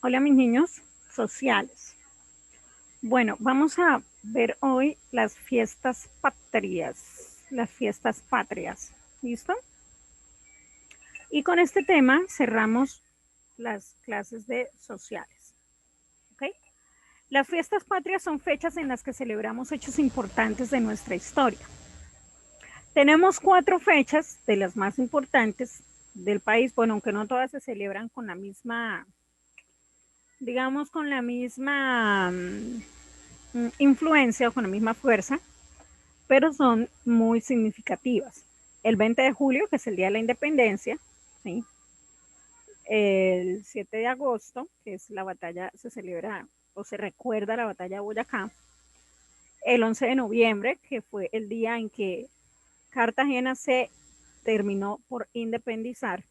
Hola mis niños sociales. Bueno, vamos a ver hoy las fiestas patrias, las fiestas patrias. ¿Listo? Y con este tema cerramos las clases de sociales. ¿Ok? Las fiestas patrias son fechas en las que celebramos hechos importantes de nuestra historia. Tenemos 4 fechas de las más importantes del país, bueno, aunque no todas se celebran con la misma, digamos, con la misma influencia o con la misma fuerza, pero son muy significativas. El 20 de julio, que es el Día de la Independencia, ¿sí? El 7 de agosto, que es la batalla, se celebra o se recuerda la batalla de Boyacá. El 11 de noviembre, que fue el día en que Cartagena se terminó por independizar.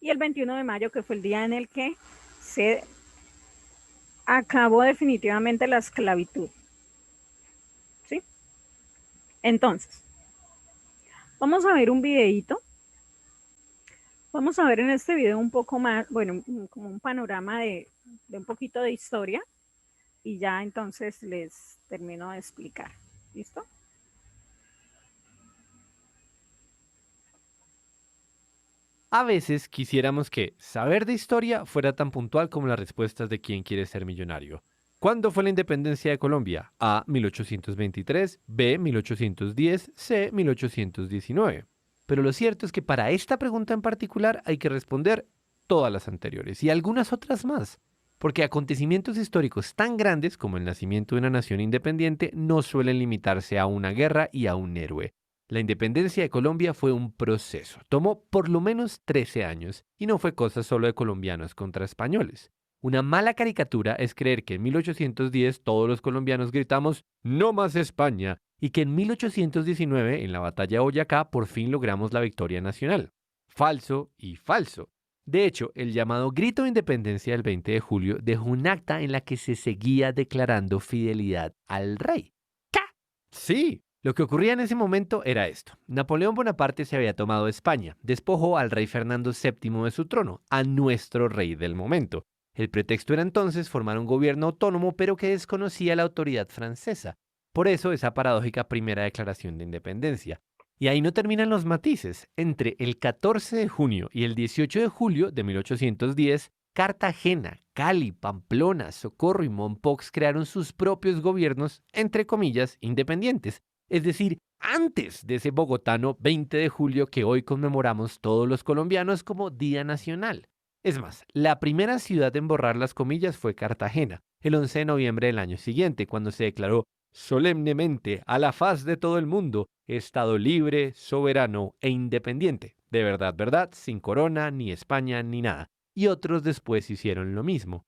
Y el 21 de mayo, que fue el día en el que se acabó definitivamente la esclavitud. ¿Sí? Entonces, vamos a ver un videito. Vamos a ver en este video un poco más, bueno, como un panorama de un poquito de historia y ya entonces les termino de explicar. ¿Listo? A veces quisiéramos que saber de historia fuera tan puntual como las respuestas de quién quiere ser millonario. ¿Cuándo fue la independencia de Colombia? A. 1823, B. 1810, C. 1819. Pero lo cierto es que para esta pregunta en particular hay que responder todas las anteriores y algunas otras más, porque acontecimientos históricos tan grandes como el nacimiento de una nación independiente no suelen limitarse a una guerra y a un héroe. La independencia de Colombia fue un proceso. Tomó por lo menos 13 años y no fue cosa solo de colombianos contra españoles. Una mala caricatura es creer que en 1810 todos los colombianos gritamos ¡No más España! Y que en 1819, en la batalla de Boyacá, por fin logramos la victoria nacional. Falso y falso. De hecho, el llamado Grito de Independencia del 20 de julio dejó un acta en la que se seguía declarando fidelidad al rey. ¿Qué? Sí, lo que ocurría en ese momento era esto. Napoleón Bonaparte se había tomado España, despojó al rey Fernando VII de su trono, a nuestro rey del momento. El pretexto era entonces formar un gobierno autónomo pero que desconocía la autoridad francesa. Por eso esa paradójica primera declaración de independencia. Y ahí no terminan los matices. Entre el 14 de junio y el 18 de julio de 1810, Cartagena, Cali, Pamplona, Socorro y Mompox crearon sus propios gobiernos, entre comillas, independientes. Es decir, antes de ese bogotano 20 de julio que hoy conmemoramos todos los colombianos como Día Nacional. Es más, la primera ciudad en borrar las comillas fue Cartagena, el 11 de noviembre del año siguiente, cuando se declaró solemnemente a la faz de todo el mundo, Estado libre, soberano e independiente. De verdad, verdad, sin corona, ni España, ni nada. Y otros después hicieron lo mismo.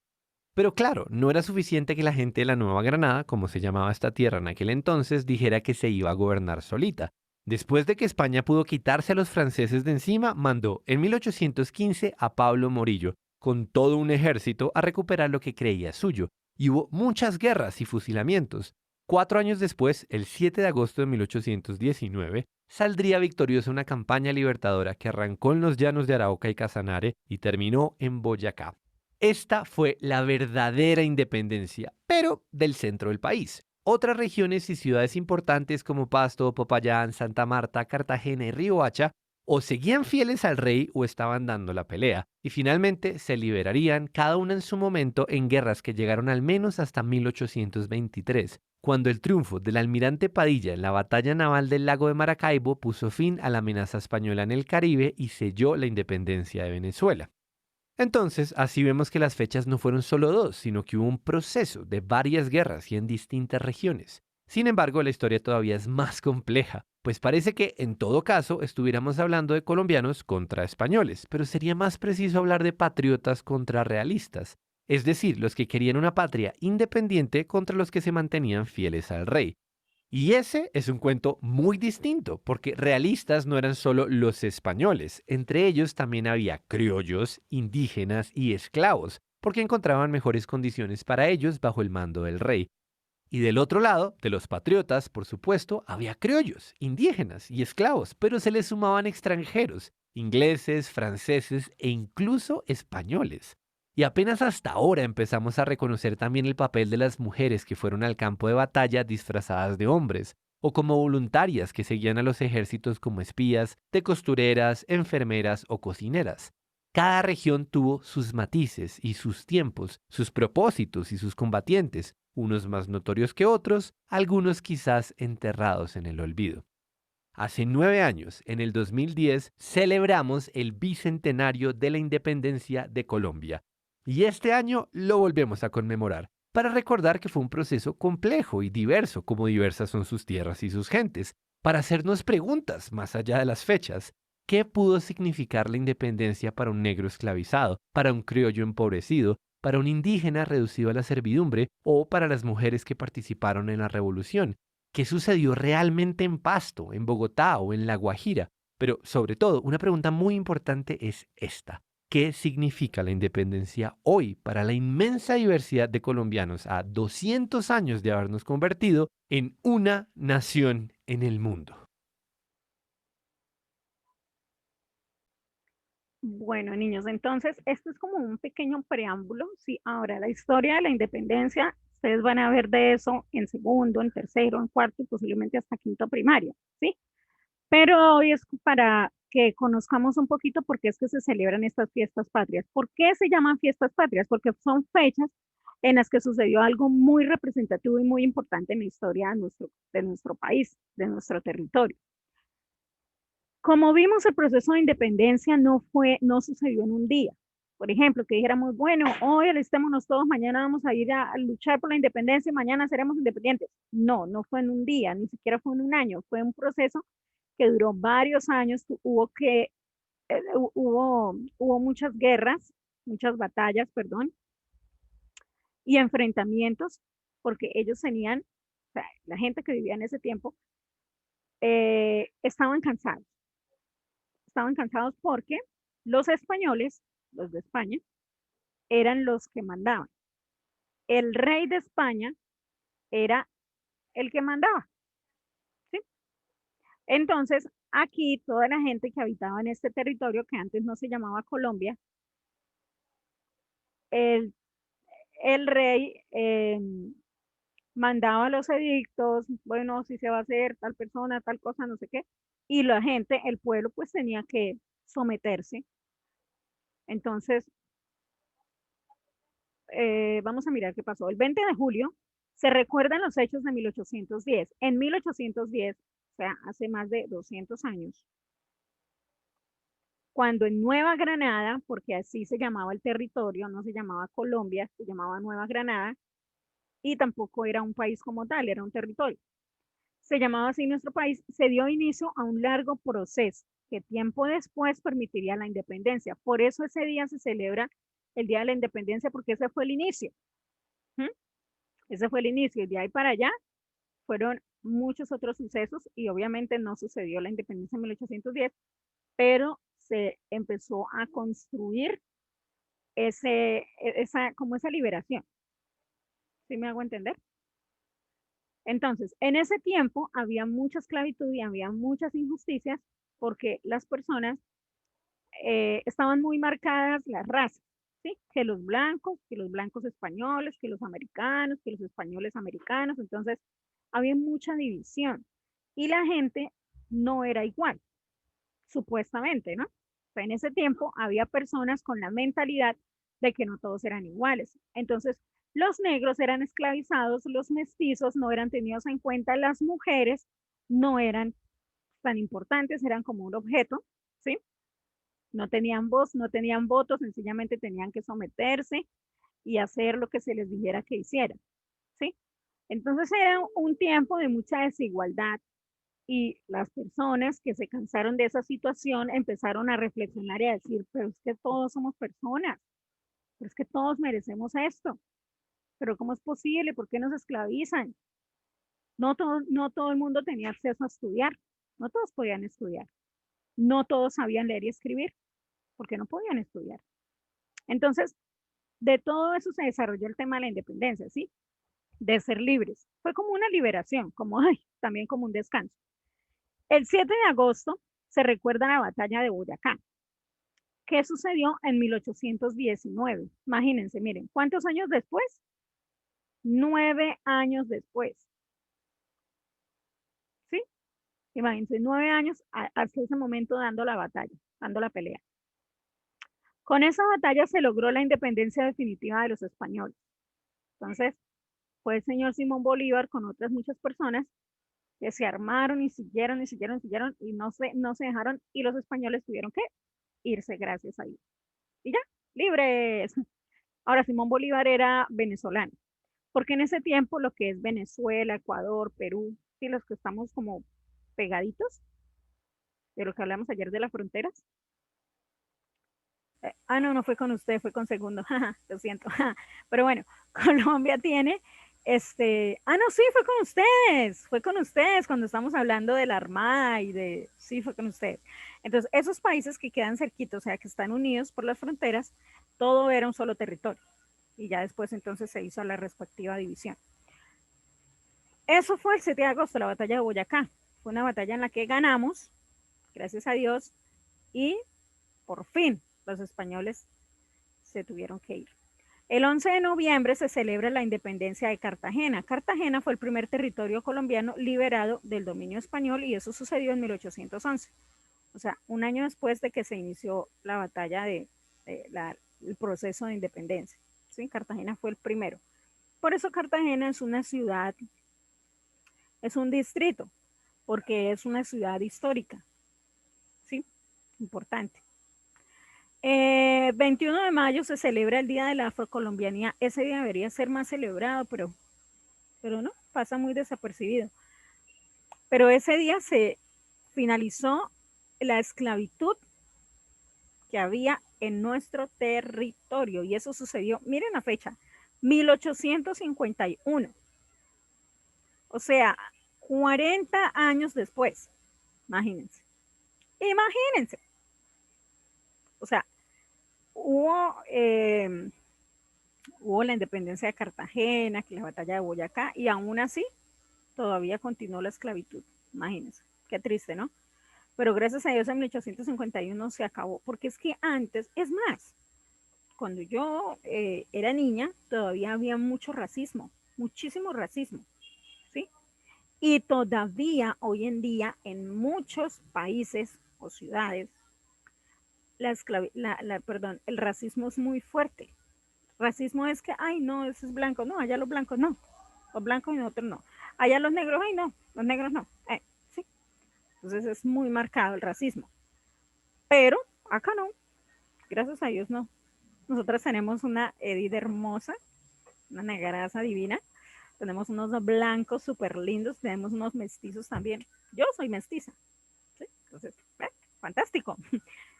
Pero claro, no era suficiente que la gente de la Nueva Granada, como se llamaba esta tierra en aquel entonces, dijera que se iba a gobernar solita. Después de que España pudo quitarse a los franceses de encima, mandó en 1815 a Pablo Morillo, con todo un ejército, a recuperar lo que creía suyo. Y hubo muchas guerras y fusilamientos. 4 años después, el 7 de agosto de 1819, saldría victoriosa una campaña libertadora que arrancó en los llanos de Arauca y Casanare y terminó en Boyacá. Esta fue la verdadera independencia, pero del centro del país. Otras regiones y ciudades importantes como Pasto, Popayán, Santa Marta, Cartagena y Riohacha o seguían fieles al rey o estaban dando la pelea, y finalmente se liberarían cada una en su momento en guerras que llegaron al menos hasta 1823, cuando el triunfo del almirante Padilla en la batalla naval del lago de Maracaibo puso fin a la amenaza española en el Caribe y selló la independencia de Venezuela. Entonces, así vemos que las fechas no fueron solo dos, sino que hubo un proceso de varias guerras y en distintas regiones. Sin embargo, la historia todavía es más compleja, pues parece que en todo caso estuviéramos hablando de colombianos contra españoles, pero sería más preciso hablar de patriotas contra realistas, es decir, los que querían una patria independiente contra los que se mantenían fieles al rey. Y ese es un cuento muy distinto, porque realistas no eran solo los españoles, entre ellos también había criollos, indígenas y esclavos, porque encontraban mejores condiciones para ellos bajo el mando del rey. Y del otro lado, de los patriotas, por supuesto, había criollos, indígenas y esclavos, pero se les sumaban extranjeros, ingleses, franceses e incluso españoles. Y apenas hasta ahora empezamos a reconocer también el papel de las mujeres que fueron al campo de batalla disfrazadas de hombres, o como voluntarias que seguían a los ejércitos como espías, de costureras, enfermeras o cocineras. Cada región tuvo sus matices y sus tiempos, sus propósitos y sus combatientes, unos más notorios que otros, algunos quizás enterrados en el olvido. Hace 9 años, en el 2010, celebramos el bicentenario de la independencia de Colombia. Y este año lo volvemos a conmemorar, para recordar que fue un proceso complejo y diverso, como diversas son sus tierras y sus gentes, para hacernos preguntas más allá de las fechas. ¿Qué pudo significar la independencia para un negro esclavizado, para un criollo empobrecido, para un indígena reducido a la servidumbre o para las mujeres que participaron en la revolución? ¿Qué sucedió realmente en Pasto, en Bogotá o en La Guajira? Pero sobre todo, una pregunta muy importante es esta. ¿Qué significa la independencia hoy para la inmensa diversidad de colombianos a 200 años de habernos convertido en una nación en el mundo? Bueno, niños, entonces esto es como un pequeño preámbulo. Sí, ahora la historia de la independencia, ustedes van a ver de eso en segundo, en tercero, en cuarto y posiblemente hasta quinto primaria, ¿sí? Pero hoy es para que conozcamos un poquito por qué es que se celebran estas fiestas patrias. ¿Por qué se llaman fiestas patrias? Porque son fechas en las que sucedió algo muy representativo y muy importante en la historia de nuestro país, de nuestro territorio. Como vimos, el proceso de independencia no sucedió en un día. Por ejemplo, que dijéramos, bueno, hoy alistémonos todos, mañana vamos a ir a luchar por la independencia y mañana seremos independientes. No, no fue en un día, ni siquiera fue en un año, fue un proceso que duró varios años, hubo muchas guerras, muchas batallas, perdón, y enfrentamientos, porque ellos tenían, o sea, la gente que vivía en ese tiempo, estaban cansados. Estaban cansados porque los españoles, los de España, eran los que mandaban. El rey de España era el que mandaba, ¿sí? Entonces, aquí toda la gente que habitaba en este territorio, que antes no se llamaba Colombia, el, el rey mandaba los edictos, bueno, si se va a hacer tal persona, tal cosa, no sé qué, y la gente, el pueblo, pues tenía que someterse. Entonces, vamos a mirar qué pasó. El 20 de julio se recuerdan los hechos de 1810. En 1810, o sea, hace más de 200 años, cuando en Nueva Granada, porque así se llamaba el territorio, no se llamaba Colombia, se llamaba Nueva Granada, y tampoco era un país como tal, era un territorio. Se llamaba así nuestro país, se dio inicio a un largo proceso que tiempo después permitiría la independencia. Por eso ese día se celebra el Día de la Independencia, porque ese fue el inicio. ¿Mm? Ese fue el inicio. Y de ahí para allá fueron muchos otros sucesos y obviamente no sucedió la independencia en 1810, pero se empezó a construir como esa liberación. ¿Sí me hago entender? Entonces, en ese tiempo había mucha esclavitud y había muchas injusticias porque las personas estaban muy marcadas las razas, ¿sí? Que los blancos españoles, que los americanos, que los españoles americanos, entonces había mucha división y la gente no era igual, supuestamente, ¿no? O sea, en ese tiempo había personas con la mentalidad de que no todos eran iguales. Entonces, los negros eran esclavizados, los mestizos no eran tenidos en cuenta, las mujeres no eran tan importantes, eran como un objeto, ¿sí? No tenían voz, no tenían voto, sencillamente tenían que someterse y hacer lo que se les dijera que hicieran, ¿sí? Entonces era un tiempo de mucha desigualdad y las personas que se cansaron de esa situación empezaron a reflexionar y a decir, pero es que todos somos personas, pero es que todos merecemos esto, pero ¿cómo es posible? ¿Por qué nos esclavizan? No todo el mundo tenía acceso a estudiar, no todos podían estudiar, no todos sabían leer y escribir, porque no podían estudiar. Entonces, de todo eso se desarrolló el tema de la independencia, ¿sí? De ser libres. Fue como una liberación, como, ay, también como un descanso. El 7 de agosto se recuerda la batalla de Boyacá. ¿Qué sucedió en 1819? Imagínense, miren, ¿cuántos años después? 9 años después, ¿sí? Imagínense, 9 años hasta ese momento dando la batalla, dando la pelea. Con esa batalla se logró la independencia definitiva de los españoles. Entonces, fue el señor Simón Bolívar con otras muchas personas que se armaron y siguieron y siguieron y siguieron y no se dejaron y los españoles tuvieron que irse gracias a ellos. Y ya, libres. Ahora, Simón Bolívar era venezolano, porque en ese tiempo lo que es Venezuela, Ecuador, Perú, y los que estamos como pegaditos, de lo que hablamos ayer de las fronteras. No, no fue con usted, fue con Segundo, lo siento. Pero bueno, Colombia tiene, no, sí, fue con ustedes cuando estamos hablando de la Armada y sí, fue con ustedes. Entonces, esos países que quedan cerquitos, o sea, que están unidos por las fronteras, todo era un solo territorio. Y ya después entonces se hizo la respectiva división. Eso fue el 7 de agosto, la batalla de Boyacá. Fue una batalla en la que ganamos, gracias a Dios, y por fin los españoles se tuvieron que ir. El 11 de noviembre se celebra la independencia de Cartagena. Cartagena fue el primer territorio colombiano liberado del dominio español y eso sucedió en 1811. O sea, un año después de que se inició la batalla el proceso de independencia. ¿Sí? Cartagena fue el primero. Por eso Cartagena es una ciudad, es un distrito, porque es una ciudad histórica. ¿Sí? Importante. 21 de mayo se celebra el Día de la Afrocolombianía. Ese día debería ser más celebrado, pero no, pasa muy desapercibido. Pero ese día se finalizó la esclavitud que había en nuestro territorio y eso sucedió, miren la fecha, 1851. O sea, 40 años después. Imagínense. Imagínense. O sea, hubo la independencia de Cartagena, que la batalla de Boyacá, y aún así todavía continuó la esclavitud. Imagínense, qué triste, ¿no? Pero gracias a Dios en 1851 se acabó, porque es que antes, es más, cuando yo era niña, todavía había mucho racismo, muchísimo racismo, ¿sí? Y todavía hoy en día en muchos países o ciudades, el racismo es muy fuerte. Racismo es que, ay, no, ese es blanco, no, allá los blancos no, los blancos y nosotros no. Allá los negros, ay, no, los negros no. ¿Sí? Entonces es muy marcado el racismo. Pero acá no, gracias a Dios no. Nosotras tenemos una Edith hermosa, una negraza divina. Tenemos unos blancos súper lindos, tenemos unos mestizos también. Yo soy mestiza. ¿Sí? Entonces, fantástico.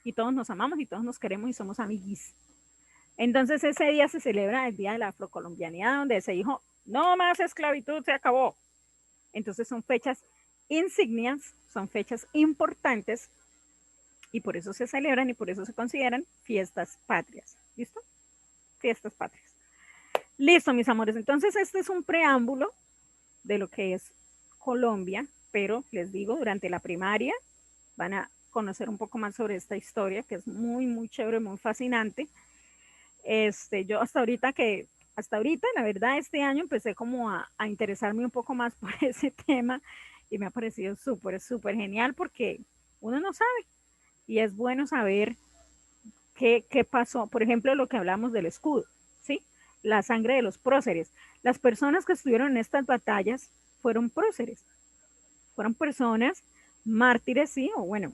Y todos nos amamos y todos nos queremos y somos amiguis. Entonces ese día se celebra el Día de la Afrocolombianidad, donde se dijo, no más esclavitud, se acabó. Entonces son fechas insignias, son fechas importantes y por eso se celebran y por eso se consideran fiestas patrias. ¿Listo? Fiestas patrias. Listo, mis amores. Entonces este es un preámbulo de lo que es Colombia, pero les digo, durante la primaria van a conocer un poco más sobre esta historia que es muy, muy chévere, muy fascinante. Yo hasta ahorita, la verdad, este año empecé como a interesarme un poco más por ese tema y me ha parecido súper, súper genial porque uno no sabe y es bueno saber qué pasó. Por ejemplo, lo que hablamos del escudo, ¿sí? La sangre de los próceres. Las personas que estuvieron en estas batallas fueron próceres, fueron personas mártires, sí, o bueno,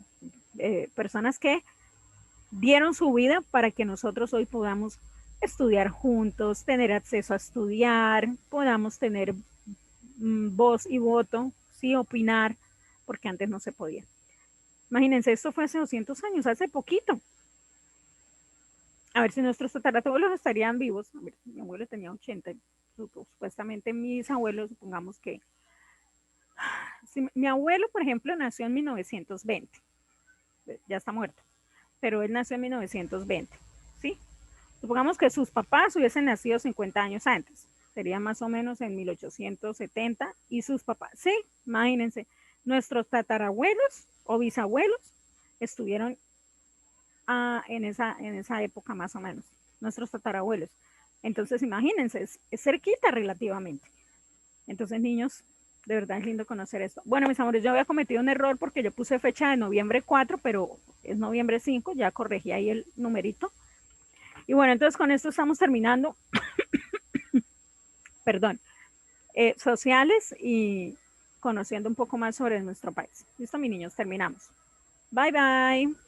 personas que dieron su vida para que nosotros hoy podamos estudiar juntos, tener acceso a estudiar, podamos tener voz y voto, sí, opinar, porque antes no se podía. Imagínense, esto fue hace 200 años, hace poquito. A ver si nuestros tatarabuelos estarían vivos. A ver, mi abuelo tenía 80, supuestamente mis abuelos, supongamos que... Si, mi abuelo, por ejemplo, nació en 1920, ya está muerto, pero él nació en 1920, ¿sí? Supongamos que sus papás hubiesen nacido 50 años antes, sería más o menos en 1870, y sus papás, sí, imagínense, nuestros tatarabuelos o bisabuelos estuvieron en esa época más o menos, nuestros tatarabuelos. Entonces, imagínense, es cerquita relativamente. Entonces, niños, de verdad es lindo conocer esto. Bueno, mis amores, yo había cometido un error porque yo puse fecha de noviembre 4, pero es noviembre 5, ya corregí ahí el numerito. Y bueno, entonces con esto estamos terminando, perdón, sociales y conociendo un poco más sobre nuestro país. Listo, mis niños, terminamos. Bye, bye.